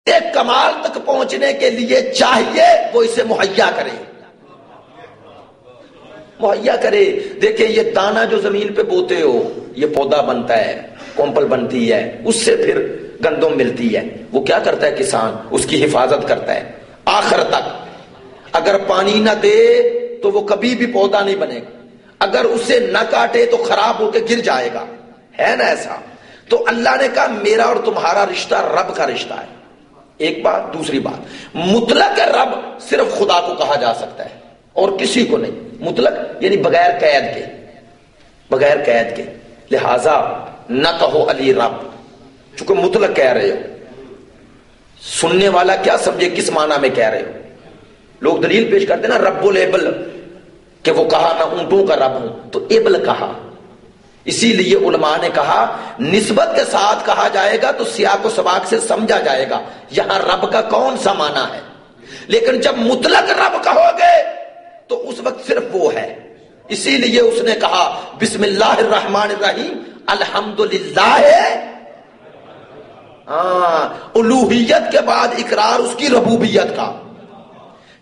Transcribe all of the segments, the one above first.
ایک کمال تک پہنچنے کے لیے چاہیے وہ اسے مہیا کرے، مہیا کرے۔ دیکھیں یہ دانا جو زمین پہ بوتے ہو، یہ پودا بنتا ہے، کومپل بنتی ہے، اس سے پھر گندم ملتی ہے، وہ کیا کرتا ہے کسان؟ اس کی حفاظت کرتا ہے آخر تک۔ اگر پانی نہ دے تو وہ کبھی بھی پودا نہیں بنے گا، اگر اسے نہ کاٹے تو خراب ہو کے گر جائے گا، ہے نا ایسا؟ تو اللہ نے کہا میرا اور تمہارا رشتہ رب کا رشتہ ہے، ایک بات۔ دوسری بات، مطلق رب صرف خدا کو کہا جا سکتا ہے اور کسی کو نہیں، مطلق یعنی بغیر قید کے، بغیر قید کے، لہذا نہ کہو علی رب، چونکہ مطلق کہہ رہے ہو، سننے والا کیا سمجھے کس معنی میں کہہ رہے ہو۔ لوگ دلیل پیش کرتے نا رب الابل، کہ وہ کہا میں اونٹوں کا رب ہوں، تو ابل کہا، اسی لیے علماء نے کہا نسبت کے ساتھ کہا جائے گا تو سیاق و سباق سے سمجھا جائے گا یہاں رب کا کون سا معنی ہے، لیکن جب مطلق رب کہو گے تو اس وقت صرف وہ ہے۔ اسی لیے اس نے کہا بسم اللہ الرحمن الرحیم الحمدللہ، الوہیت کے بعد اقرار اس کی ربوبیت کا،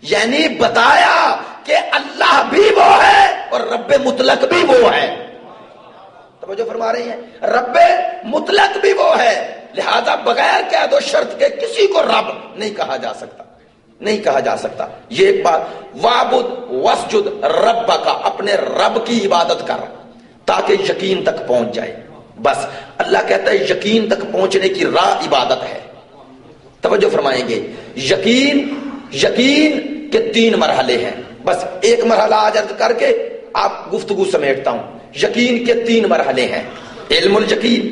یعنی بتایا کہ اللہ بھی وہ ہے اور رب مطلق بھی وہ ہے۔ توجہ فرما رہی ہیں؟ رب مطلق بھی وہ ہے، لہذا بغیر قید و شرط کے کسی کو رب نہیں کہا جا سکتا، نہیں کہا جا سکتا۔ یہ ایک بات۔ وَعْبُدْ وَاسْجُدْ رَبَّكَ، اپنے رب کی عبادت کر تاکہ یقین تک پہنچ جائے۔ بس اللہ کہتا ہے یقین تک پہنچنے کی راہ عبادت ہے۔ توجہ فرمائیں گے، یقین کے 3 مرحلے ہیں، بس ایک مرحلہ آج عرض کر کے آپ گفتگو سمیٹتا ہوں۔ یقین کے 3 مرحلے ہیں، علم الیقین،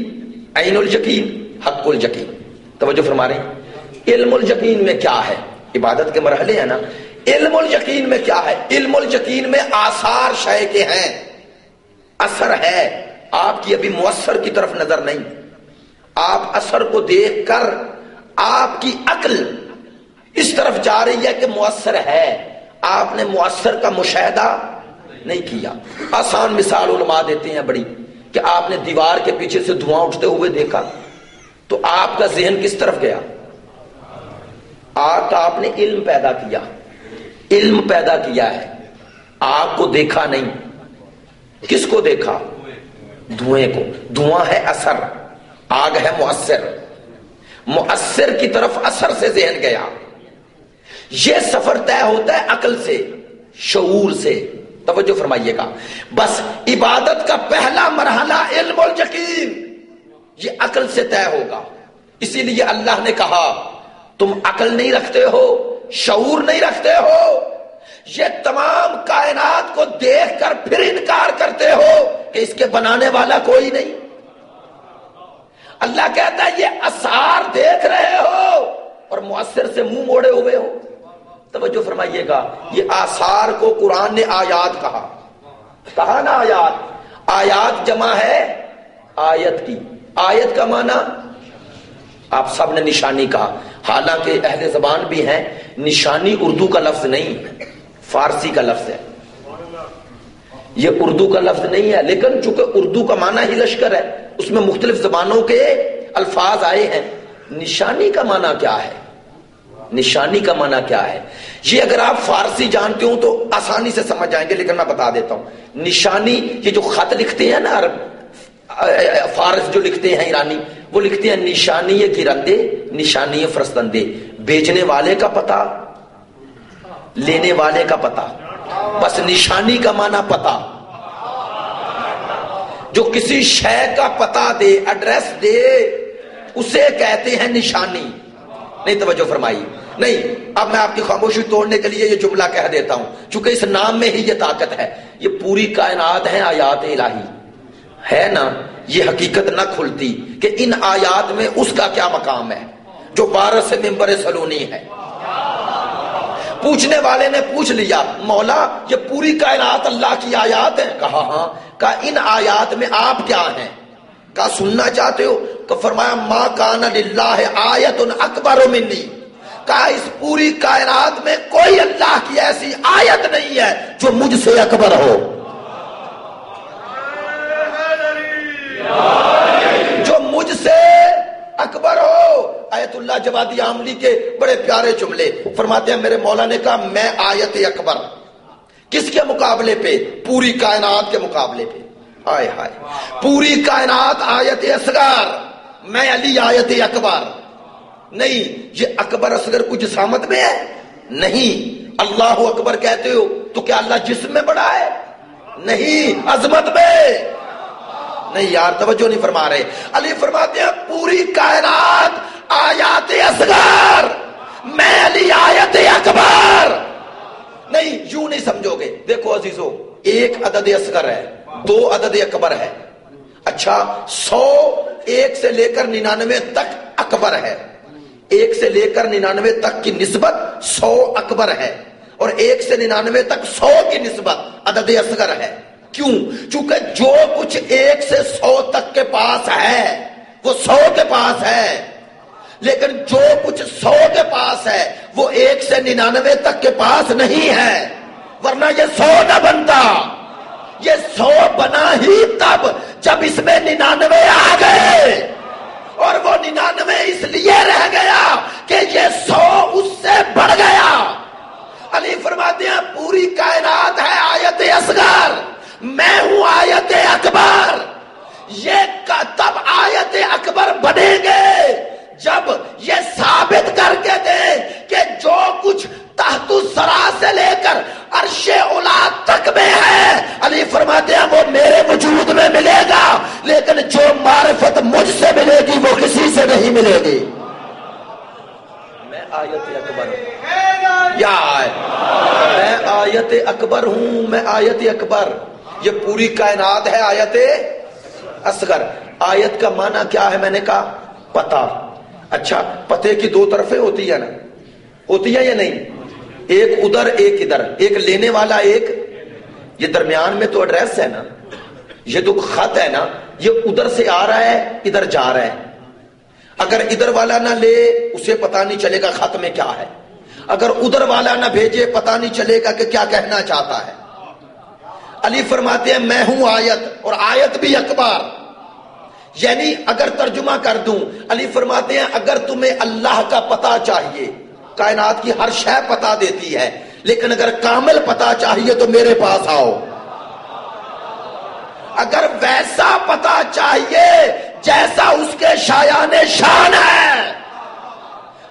عین الیقین، حق الیقین۔ توجہ فرما رہے ہیں؟ علم الیقین میں کیا ہے؟ عبادت کے مرحلے ہیں نا۔ علم الیقین میں کیا ہے؟ علم الیقین میں آثار شے کے ہیں، اثر ہے، آپ کی ابھی مؤثر کی طرف نظر نہیں، آپ اثر کو دیکھ کر آپ کی عقل اس طرف جا رہی ہے کہ مؤثر ہے، آپ نے مؤثر کا مشاہدہ نہیں کیا۔ آسان مثال علماء دیتے ہیں بڑی، کہ آپ نے دیوار کے پیچھے سے دھواں اٹھتے ہوئے دیکھا تو آپ کا ذہن کس طرف گیا؟ آگ کا آپ نے علم پیدا کیا، علم پیدا کیا ہے، آگ کو دیکھا نہیں، کس کو دیکھا؟ دھوئیں کو۔ دھواں ہے اثر، آگ ہے مؤثر، مؤثر کی طرف اثر سے ذہن گیا۔ یہ سفر طے ہوتا ہے عقل سے، شعور سے۔ توجہ فرمائیے گا، بس عبادت کا پہلا مرحلہ علم الیقین، یہ عقل سے طے ہوگا۔ اسی لیے اللہ نے کہا تم عقل نہیں رکھتے ہو، شعور نہیں رکھتے ہو، یہ تمام کائنات کو دیکھ کر پھر انکار کرتے ہو کہ اس کے بنانے والا کوئی نہیں۔ اللہ کہتا ہے یہ اثار دیکھ رہے ہو اور مؤثر سے منہ موڑے ہوئے ہو۔ توجہ فرمائیے گا، یہ آثار کو قرآن نے آیات کہا، کہا نا آیات، آیات جمع ہے آیت کی، آیت کا معنی آپ سب نے نشانی کہا، حالانکہ اہل زبان بھی ہیں، نشانی اردو کا لفظ نہیں، فارسی کا لفظ ہے، یہ اردو کا لفظ نہیں ہے، لیکن چونکہ اردو کا معنی ہی لشکر ہے، اس میں مختلف زبانوں کے الفاظ آئے ہیں۔ نشانی کا معنی کیا ہے؟ نشانی کا معنی کیا ہے؟ یہ اگر آپ فارسی جانتے ہو تو آسانی سے سمجھ جائیں گے، لیکن میں بتا دیتا ہوں۔ نشانی، یہ جو خط لکھتے ہیں نا عرب، فارس جو لکھتے ہیں ایرانی، وہ لکھتے ہیں نشانی گرندے، نشانی فرستندے، بیچنے والے کا پتہ، لینے والے کا پتہ، بس نشانی کا معنی پتہ۔ جو کسی شے کا پتہ دے، ایڈریس دے، اسے کہتے ہیں نشانی۔ نہیں توجہ فرمائی؟ نہیں، اب میں آپ کی خاموشی توڑنے کے لیے یہ جملہ کہہ دیتا ہوں، چونکہ اس نام میں ہی یہ طاقت ہے۔ یہ پوری کائنات ہے آیات الہی، ہے نا؟ یہ حقیقت نہ کھلتی کہ ان آیات میں اس کا کیا مقام ہے جو 12 سے ممبر سلونی ہے۔ پوچھنے والے نے پوچھ لیا مولا یہ پوری کائنات اللہ کی آیات ہیں؟ کہا ہاں۔ کہا ان آیات میں آپ کیا ہیں؟ کہا سننا چاہتے ہو؟ کہ فرمایا ما کان للہ آیت اکبر منی۔ کہا اس پوری کائنات میں کوئی اللہ کی ایسی آیت نہیں ہے جو مجھ سے اکبر ہو، جو مجھ سے اکبر ہو۔ آیت اللہ جوادی عاملی کے بڑے پیارے جملے فرماتے ہیں میرے مولا نے کہا میں آیت اکبر کس کے مقابلے پہ؟ پوری کائنات کے مقابلے پہ. ہائے ہائے، پوری کائنات آیت اصغر، میں علی آیت اکبر. نہیں، یہ اکبر اصغر کچھ جسامت میں ہے؟ نہیں. اللہ اکبر کہتے ہو تو کیا اللہ جسم میں بڑا ہے؟ نہیں، عظمت میں. نہیں یار، توجہ نہیں فرما رہے. علی فرماتے ہیں پوری کائنات آیات اصغر، میں علی آیت اکبر. نہیں، یوں نہیں سمجھو گے. دیکھو عزیزو، ایک عدد اصغر ہے، دو عدد اکبر ہے. اچھا، 100 ایک سے لے کر 99 تک اکبر ہے. ایک سے لے کر 99 تک کی نسبت 100 اکبر ہے، اور 1 سے 99 تک 100 کی نسبت عدد اصغر ہے. کیوں؟ چونکہ جو کچھ 1 سے 100 تک کے پاس ہے وہ 100 کے پاس ہے، لیکن جو کچھ 100 کے پاس ہے وہ 1 سے 99 تک کے پاس نہیں ہے، ورنہ یہ 100 نہ بنتا. یہ 100 بنا ہی تب جب اس میں 99 آ گئے، اور وہ 99 اس لیے رہ گیا کہ یہ 100 اس سے بڑھ گیا. علی فرماتے ہیں پوری کائنات ہے آیت اصغر، میں ہوں آیت اکبر. یہ تب آیت اکبر بنیں گے جب یہ ثابت کر کے دیں کہ جو کچھ تحت الثری سے لے کر عرش اولا تک میں ہے، علی فرماتے ہیں وہ میرے وجود میں ملے گا، لیکن جو معرفت مجھ سے ملے گی وہ کسی سے نہیں ملے گی. میں آیت اکبر ہوں، یا میں آیت اکبر ہوں، میں آیت اکبر. یہ پوری کائنات ہے آیت اصغر. آیت کا معنی کیا ہے؟ میں نے کہا پتہ. اچھا، پتے کی دو طرفیں ہوتی ہے نا، ہوتی ہے یا نہیں؟ ایک ادھر ایک ادھر، ایک لینے والا ایک، یہ درمیان میں تو ایڈریس ہے نا، یہ تو خط ہے نا، یہ ادھر سے آ رہا ہے ادھر جا رہا ہے. اگر ادھر والا نہ لے اسے پتہ نہیں چلے گا خط میں کیا ہے، اگر ادھر والا نہ بھیجے پتہ نہیں چلے گا کہ کیا کہنا چاہتا ہے. علی فرماتے ہیں میں ہوں آیت، اور آیت بھی اکبر. یعنی اگر ترجمہ کر دوں، علی فرماتے ہیں اگر تمہیں اللہ کا پتہ چاہیے، کائنات کی ہر شے پتہ دیتی ہے، لیکن اگر کامل پتہ چاہیے تو میرے پاس آؤ. اگر ویسا پتہ چاہیے جیسا اس کے شایان شان ہے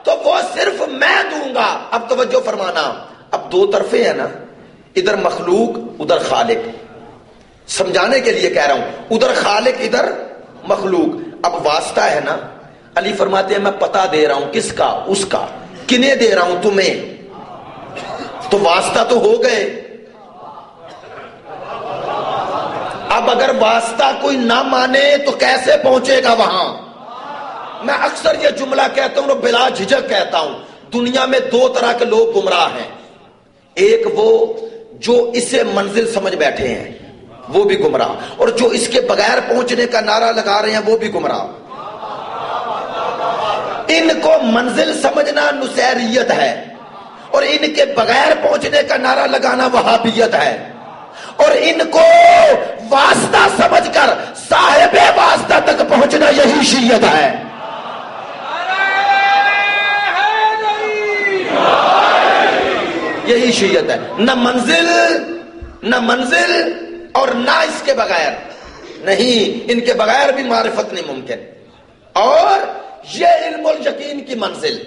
تو وہ صرف میں دوں گا. اب توجہ فرمانا، اب دو طرفیں ہیں نا، ادھر مخلوق ادھر خالق. سمجھانے کے لیے کہہ رہا ہوں، ادھر خالق ادھر مخلوق. اب واسطہ ہے نا، علی فرماتے ہیں میں پتہ دے رہا ہوں. کس کا؟ اس کا. کنہیں دے رہا ہوں؟ تمہیں. تو واسطہ تو ہو گئے. اب اگر واسطہ کوئی نہ مانے تو کیسے پہنچے گا وہاں؟ میں اکثر یہ جملہ کہتا ہوں اور بلا جھجک کہتا ہوں، دنیا میں دو طرح کے لوگ گمراہ ہیں. ایک وہ جو اسے منزل سمجھ بیٹھے ہیں وہ بھی گمراہ، اور جو اس کے بغیر پہنچنے کا نعرہ لگا رہے ہیں وہ بھی گمراہ. ان کو منزل سمجھنا نصیریت ہے، اور ان کے بغیر پہنچنے کا نعرہ لگانا وہابیت ہے، اور ان کو واسطہ سمجھ کر صاحب واسطہ تک پہنچنا یہی شیعت ہے. یہی شیعت ہے. نہ منزل اور نہ اس کے بغیر نہیں، ان کے بغیر بھی معرفت نہیں ممکن. اور یہ علم الیقین کی منزل